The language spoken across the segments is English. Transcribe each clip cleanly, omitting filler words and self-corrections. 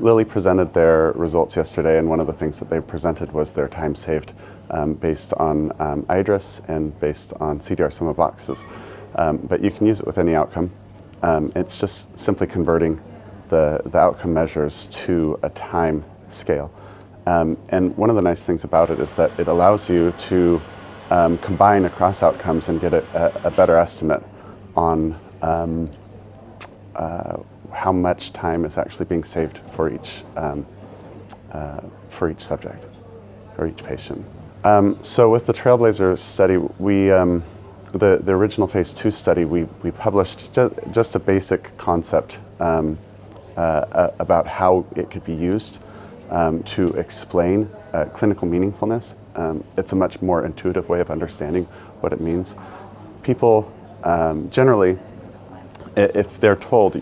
Lilly presented their results yesterday, and one of the things that they presented was their time saved based on iADRS and based on CDR sum of boxes. But you can use it with any outcome. It's just simply converting the outcome measures to a time scale. And one of the nice things about it is that it allows you to combine across outcomes and get a better estimate on how much time is actually being saved for each subject or each patient. So with the TRAILBLAZER study, the original phase 2 study, we published just a basic concept about how it could be used to explain clinical meaningfulness. It's a much more intuitive way of understanding what it means. People generally, if they're told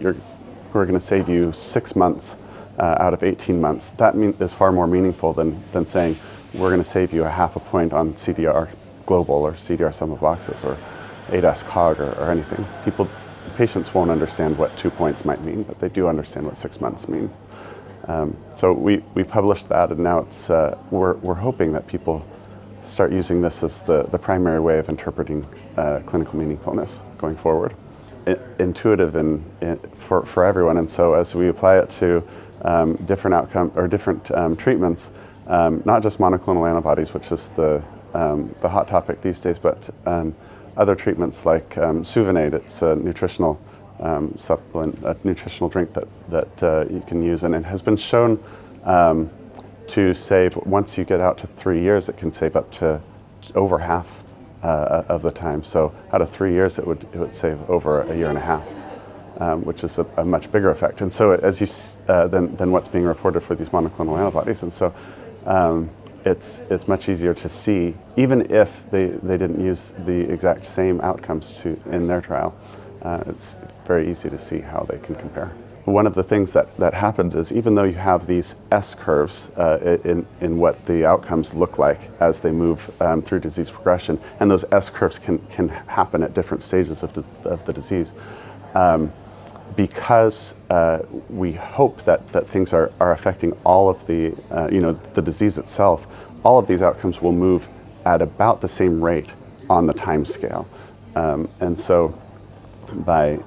we're going to save you 6 months out of 18 months, that is far more meaningful than saying we're going to save you a half a point on CDR global or CDR sum of boxes or ADAS cog or anything. Patients won't understand what 2 points might mean, but they do understand what 6 months mean. So we published that, and now it's we're hoping that people start using this as the primary way of interpreting clinical meaningfulness going forward. Intuitive for everyone, and so as we apply it to different outcome or different treatments, not just monoclonal antibodies, which is the hot topic these days, but other treatments like Suvinate. It's a nutritional supplement, a nutritional drink that you can use, and it has been shown to save, once you get out to 3 years, it can save up to over half of the time. So out of 3 years, it would save over a year and a half, which is a much bigger effect. And so as you than what's being reported for these monoclonal antibodies. And so it's much easier to see, even if they didn't use the exact same outcomes in their trial. It's very easy to see how they can compare. One of the things that happens is, even though you have these S curves in what the outcomes look like as they move through disease progression, and those S curves can happen at different stages of the disease, because we hope that things are affecting all of the disease itself, all of these outcomes will move at about the same rate on the time scale. And so by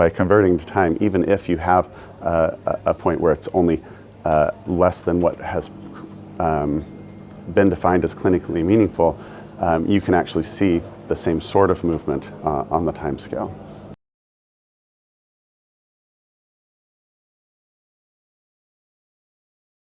converting to time, even if you have a point where it's only less than what has been defined as clinically meaningful, you can actually see the same sort of movement on the time scale.